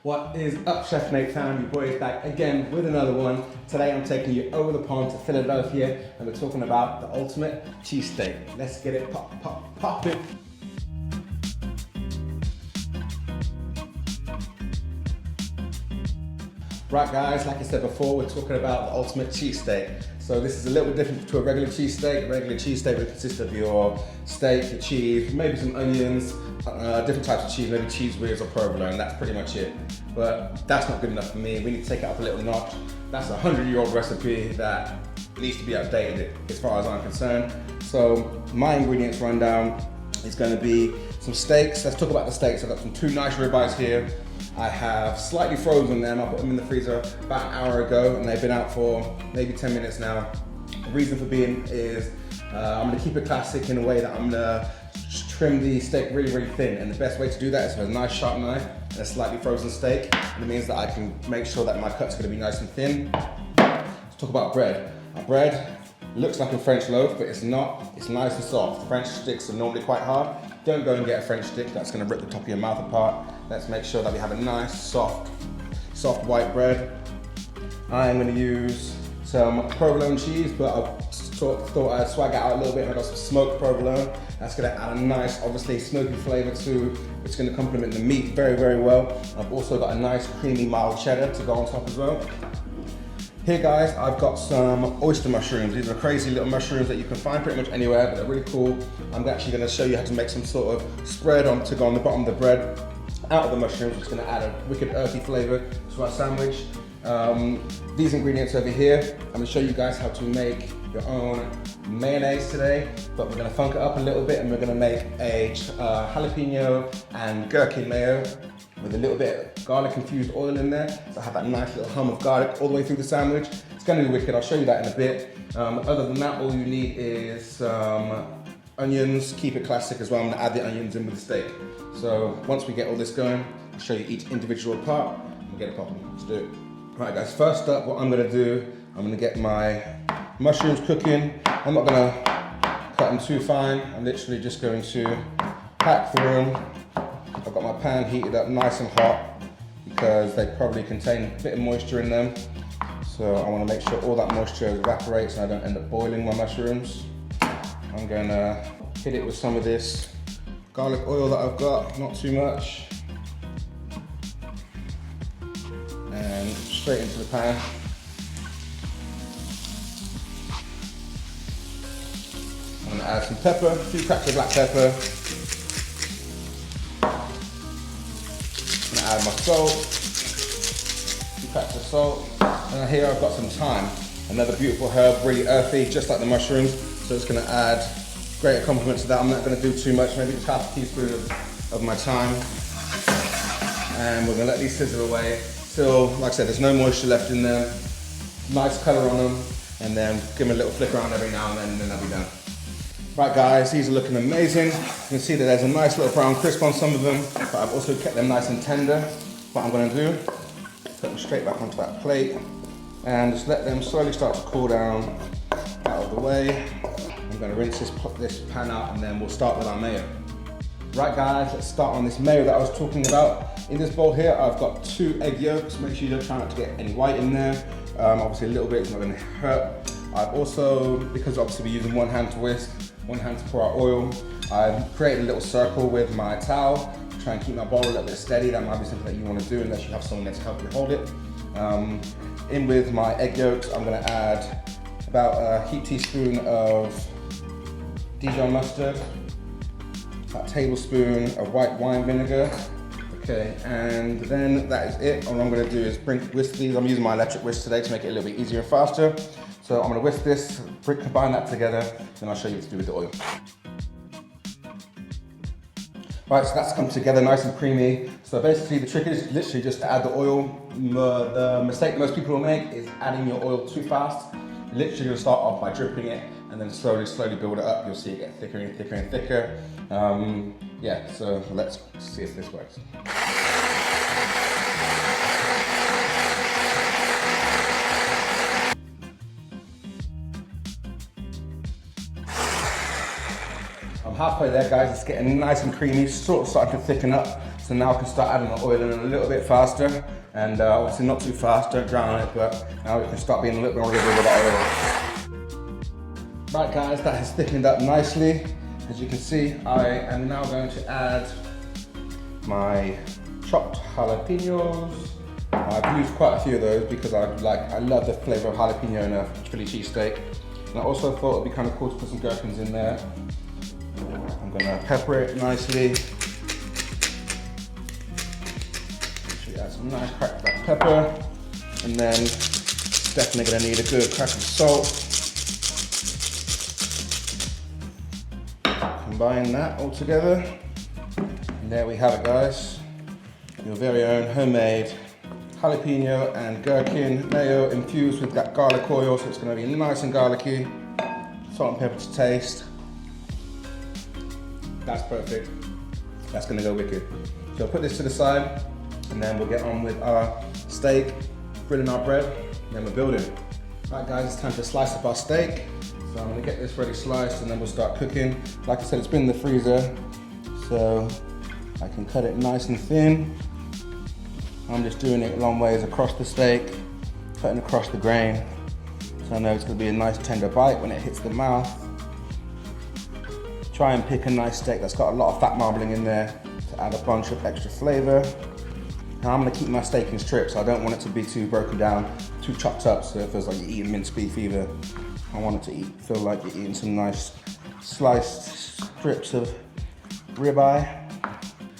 What is up, Chef Nate fam? Your boy is back again with another one. Today I'm taking you over the pond to Philadelphia and we're talking about the ultimate cheesesteak. Let's get it poppin'. Right guys, like I said before, we're talking about the ultimate cheesesteak. So this is a little bit different to a regular cheesesteak. A regular cheesesteak would consist of your steak, your cheese, maybe some onions, different types of cheese, maybe cheese whiz or provolone. That's pretty much it. But that's not good enough for me. We need to take it up a little notch. That's a 100-year-old recipe that needs to be updated as far as I'm concerned. So my ingredients rundown is going to be some steaks. Let's talk about the steaks. I've got some 2 nice ribeyes here. I have slightly frozen them. I put them in the freezer about an hour ago and they've been out for maybe 10 minutes now. The reason for being is I'm gonna keep it classic in a way that I'm gonna trim the steak really, really thin. And the best way to do that is with a nice sharp knife and a slightly frozen steak. And it means that I can make sure that my cut's gonna be nice and thin. Let's talk about bread. Our bread looks like a French loaf, but it's not. It's nice and soft. French sticks are normally quite hard. Don't go and get a French stick, that's gonna rip the top of your mouth apart. Let's make sure that we have a nice, soft white bread. I am gonna use some provolone cheese, but I thought I'd swag it out a little bit and I got some smoked provolone. That's gonna add a nice, obviously, smoky flavor to, it's gonna complement the meat very, very well. I've also got a nice, creamy, mild cheddar to go on top as well. Here guys, I've got some oyster mushrooms. These are crazy little mushrooms that you can find pretty much anywhere, but they're really cool. I'm actually gonna show you how to make some sort of spread to go on the bottom of the bread out of the mushrooms. It's gonna add a wicked earthy flavor to our sandwich. These ingredients over here, I'm gonna show you guys how to make your own mayonnaise today, but we're gonna funk it up a little bit and we're gonna make a jalapeno and gherkin mayo with a little bit of garlic infused oil in there. So I have that nice little hum of garlic all the way through the sandwich. It's gonna be wicked, I'll show you that in a bit. Other than that, all you need is some onions. Keep it classic as well. I'm gonna add the onions in with the steak. So once we get all this going, I'll show you each individual part and we'll get it popping. Let's do it. Right guys, first up, what I'm gonna do, I'm gonna get my mushrooms cooking. I'm not gonna cut them too fine. I'm literally just going to pack through them. I've got my pan heated up nice and hot because they probably contain a bit of moisture in them. So I want to make sure all that moisture evaporates and I don't end up boiling my mushrooms. I'm going to hit it with some of this garlic oil that I've got, not too much. And straight into the pan. I'm going to add some pepper, a few cracks of black pepper. Add my salt, 2 packs of salt, and here I've got some thyme, another beautiful herb, really earthy, just like the mushrooms, so it's going to add great complement to that. I'm not going to do too much, maybe just half a teaspoon of my thyme, and we're going to let these sizzle away till, like I said, there's no moisture left in them, nice colour on them, and then give them a little flick around every now and then I'll be done. Right guys, these are looking amazing. You can see that there's a nice little brown crisp on some of them, but I've also kept them nice and tender. What I'm gonna do, put them straight back onto that plate and just let them slowly start to cool down out of the way. I'm gonna rinse this pan out and then we'll start with our mayo. Right guys, let's start on this mayo that I was talking about. In this bowl here, I've got 2 egg yolks. Make sure you don't try not to get any white in there. Obviously a little bit is not gonna hurt. I've also, because obviously we're using one hand to whisk, one hand to pour our oil, I've created a little circle with my towel to try and keep my bowl a little bit steady. That might be something that you want to do unless you have someone there to help you hold it. In with my egg yolks, I'm going to add about a heaped teaspoon of Dijon Mustard, a tablespoon of white wine vinegar. Okay, and then that is it. All I'm going to do is whisk these. I'm using my electric whisk today to make it a little bit easier and faster. So I'm going to whisk this, combine that together, then I'll show you what to do with the oil. Right, so that's come together nice and creamy. So basically the trick is literally just to add the oil. The mistake most people will make is adding your oil too fast. Literally you'll start off by dripping it and then slowly build it up. You'll see it get thicker and thicker and thicker. Yeah, so let's see if this works. I'm halfway there guys, it's getting nice and creamy, sort of starting to thicken up. So now I can start adding the oil in a little bit faster, and obviously not too fast, don't drown it, but now we can start being a little bit more liberal with the oil. Right guys, that has thickened up nicely. As you can see, I am now going to add my chopped jalapenos. I've used quite a few of those because I love the flavour of jalapeno in a Philly cheesesteak. And I also thought it'd be kind of cool to put some gherkins in there. I'm gonna pepper it nicely. Actually add some nice cracked black pepper. And then definitely gonna need a good crack of salt. Combine that all together. And there we have it guys. Your very own homemade jalapeno and gherkin mayo infused with that garlic oil, so it's going to be nice and garlicky. Salt and pepper to taste. That's perfect. That's going to go wicked. So I'll put this to the side, and then we'll get on with our steak, grilling our bread, and then we're building. Right guys, it's time to slice up our steak. So I'm going to get this ready sliced, and then we'll start cooking. Like I said, it's been in the freezer, so I can cut it nice and thin. I'm just doing it long ways across the steak, cutting across the grain. So I know it's going to be a nice tender bite when it hits the mouth. Try and pick a nice steak that's got a lot of fat marbling in there to add a bunch of extra flavor. And I'm going to keep my steak in strips. I don't want it to be too broken down, too chopped up, so it feels like you're eating minced beef either. I want it to feel like you're eating some nice sliced strips of ribeye.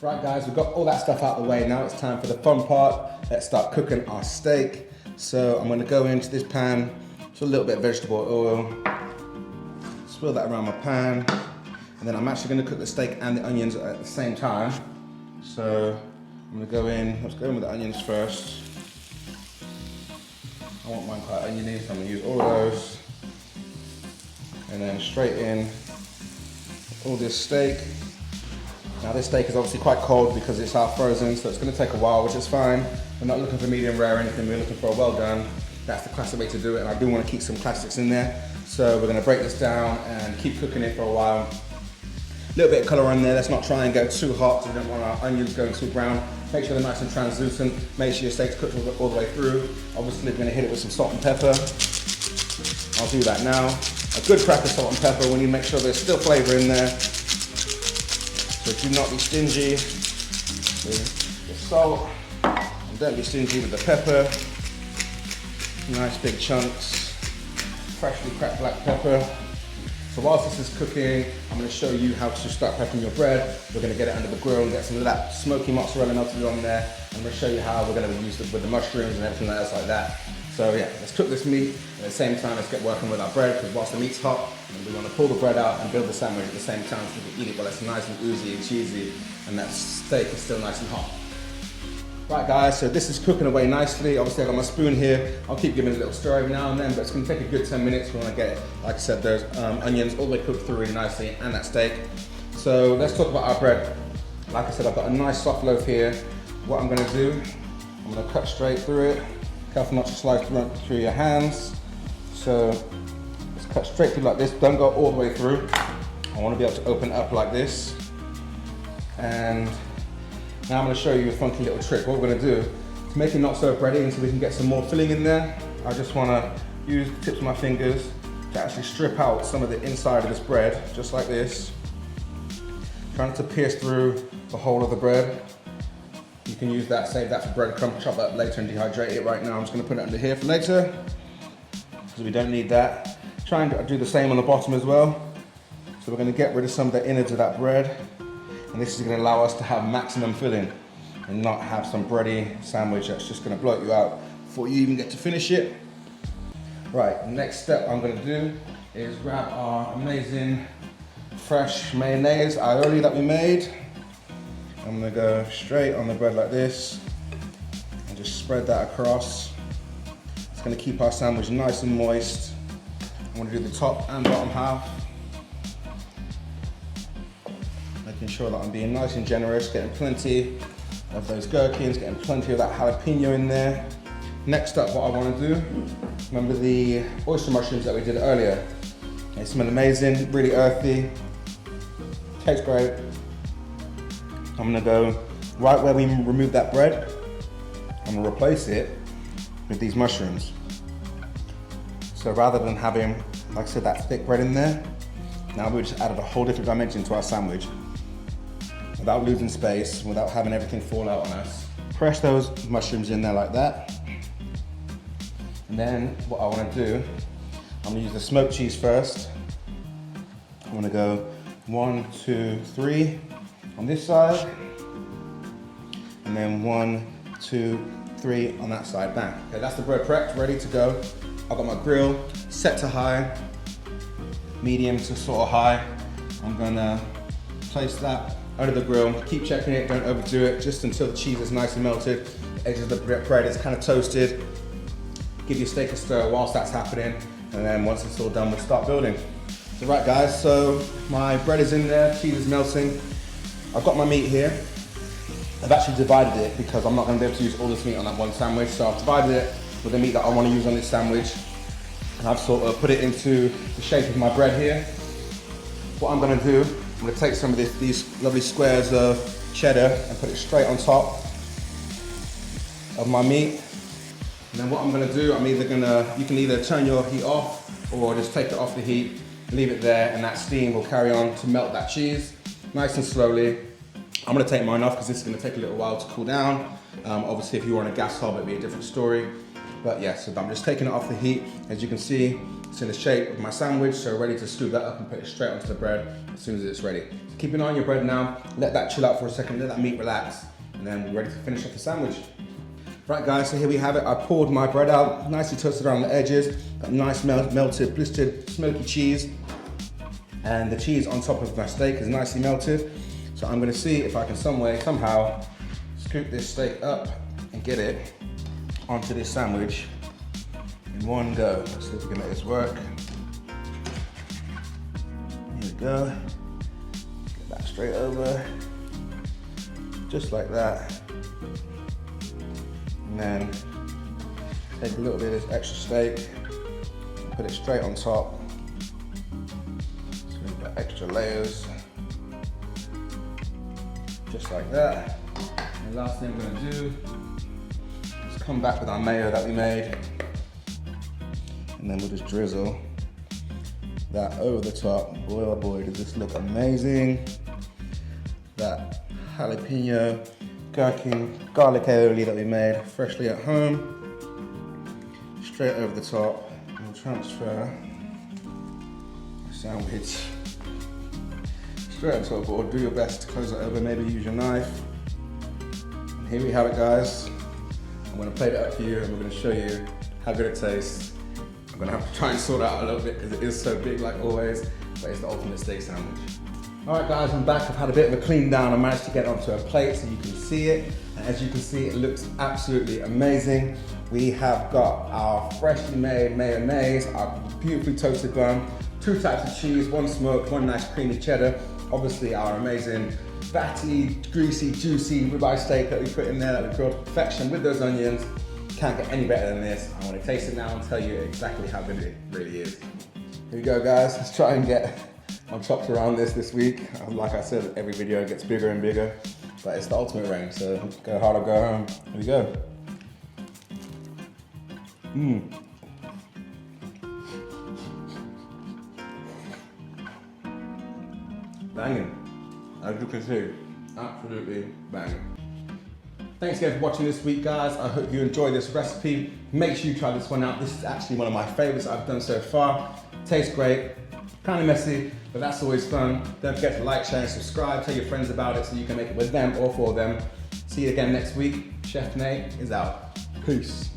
Right guys, we've got all that stuff out of the way. Now it's time for the fun part. Let's start cooking our steak. So I'm gonna go into this pan, just a little bit of vegetable oil, swirl that around my pan, and then I'm actually gonna cook the steak and the onions at the same time. So I'm gonna go in, let's go in with the onions first. I want mine quite oniony, so I'm gonna use all of those. And then straight in all this steak. Now this steak is obviously quite cold because it's half frozen, so it's going to take a while, which is fine. We're not looking for medium rare or anything, we're looking for a well done. That's the classic way to do it, and I do want to keep some classics in there. So we're going to break this down and keep cooking it for a while. A little bit of colour on there, let's not try and go too hot, so we don't want our onions going too brown. Make sure they're nice and translucent, make sure your steak's cooked all the way through. Obviously we're going to hit it with some salt and pepper. I'll do that now. A good crack of salt and pepper, we need to make sure there's still flavour in there. So do not be stingy with the salt, and don't be stingy with the pepper. Nice big chunks, freshly cracked black pepper. So whilst this is cooking, I'm going to show you how to start prepping your bread. We're going to get it under the grill and get some of that smoky mozzarella melted on there. And I'm going to show you how we're going to use it with the mushrooms and everything else like that. So yeah, let's cook this meat, and at the same time let's get working with our bread, because whilst the meat's hot, we want to pull the bread out and build the sandwich at the same time so we can eat it while it's nice and oozy and cheesy, and that steak is still nice and hot. Right guys, so this is cooking away nicely. Obviously I've got my spoon here. I'll keep giving it a little stir every now and then, but it's going to take a good 10 minutes. We want to get it, like I said, those onions all the way cooked through really nicely, and that steak. So let's talk about our bread. Like I said, I've got a nice soft loaf here. What I'm going to do, I'm going to cut straight through it. Careful not to slice through your hands. So let's cut straight through like this. Don't go all the way through. I want to be able to open it up like this. And now I'm going to show you a funky little trick. What we're going to do to make it not so bready and so we can get some more filling in there, I just want to use the tips of my fingers to actually strip out some of the inside of this bread, just like this. Try not to pierce through the whole of the bread. You can use that, save that for breadcrumb, chop that up later and dehydrate it. Right now I'm just going to put it under here for later, because we don't need that. Try and do the same on the bottom as well. So we're going to get rid of some of the innards of that bread, and this is going to allow us to have maximum filling and not have some bready sandwich that's just going to bloat you out before you even get to finish it. Right, next step I'm going to do is grab our amazing fresh mayonnaise aioli that we made. I'm going to go straight on the bread like this and just spread that across. It's going to keep our sandwich nice and moist. I want to do the top and bottom half, making sure that I'm being nice and generous, getting plenty of those gherkins, getting plenty of that jalapeno in there. Next up, what I want to do, remember the oyster mushrooms that we did earlier? They smell amazing, really earthy, tastes great. I'm going to go right where we removed that bread, I'm gonna replace it with these mushrooms. So rather than having, like I said, that thick bread in there, now we've just added a whole different dimension to our sandwich without losing space, without having everything fall out on us. Press those mushrooms in there like that. And then what I wanna do, I'm gonna use the smoked cheese first. I'm gonna go 1, 2, 3 on this side. And then 1, 2, 3 on that side, bang. Okay, that's the bread prepped, ready to go. I've got my grill set to high, medium to sort of high. I'm gonna place that under the grill, keep checking it, don't overdo it, just until the cheese is nicely melted, the edges of the bread is kind of toasted. Give your steak a stir whilst that's happening, and then once it's all done, we'll start building. So right guys, so my bread is in there, cheese is melting. I've got my meat here. I've actually divided it because I'm not gonna be able to use all this meat on that one sandwich, so I've divided it with the meat that I wanna use on this sandwich. And I've sort of put it into the shape of my bread here. What I'm gonna do, I'm gonna take some of these lovely squares of cheddar and put it straight on top of my meat. And then what I'm gonna do, you can either turn your heat off or just take it off the heat, leave it there, and that steam will carry on to melt that cheese nice and slowly. I'm gonna take mine off because this is gonna take a little while to cool down. Obviously, if you were on a gas hob, it'd be a different story. But yeah, so I'm just taking it off the heat. As you can see, it's in the shape of my sandwich, so ready to scoop that up and put it straight onto the bread as soon as it's ready. Keep an eye on your bread now, let that chill out for a second, let that meat relax, and then we're ready to finish off the sandwich. Right guys, so here we have it. I poured my bread out, nicely toasted around the edges, got nice melted, blistered, smoky cheese, and the cheese on top of my steak is nicely melted. So I'm gonna see if I can somehow scoop this steak up and get it onto this sandwich in one go. Let's see if we can make this work. Here we go. Get that straight over, just like that. And then take a little bit of this extra steak and put it straight on top. So we've got extra layers, just like that. And the last thing we're gonna do is come back with our mayo that we made, and then we'll just drizzle that over the top. Boy, oh boy, does this look amazing. That jalapeno, Gherkin, garlic aioli that we made freshly at home, straight over the top. And we'll transfer the sandwich straight on top, or do your best to close it over, maybe use your knife. And here we have it guys. I'm gonna plate it up for you and we're gonna show you how good it tastes. I'm gonna have to try and sort it out a little bit because it is so big like always, but it's the ultimate steak sandwich. All right guys, I'm back. I've had a bit of a clean down. I managed to get onto a plate so you can see it. And as you can see, it looks absolutely amazing. We have got our freshly made mayonnaise, our beautifully toasted bun, 2 types of cheese, 1 smoked, 1 nice creamy cheddar. Obviously our amazing fatty, greasy, juicy ribeye steak that we put in there that we grilled to perfection with those onions. Can't get any better than this. I want to taste it now and tell you exactly how good it really is. Here we go guys, let's try and get my chops around this week. Like I said, every video gets bigger and bigger, but it's the ultimate range, so go hard or go home. Here we go. Banging. As you can see, absolutely banging. Thanks again for watching this week, guys. I hope you enjoyed this recipe. Make sure you try this one out. This is actually one of my favorites I've done so far. Tastes great, kind of messy, but that's always fun. Don't forget to like, share, and subscribe. Tell your friends about it so you can make it with them or for them. See you again next week. Chef Nate is out. Peace.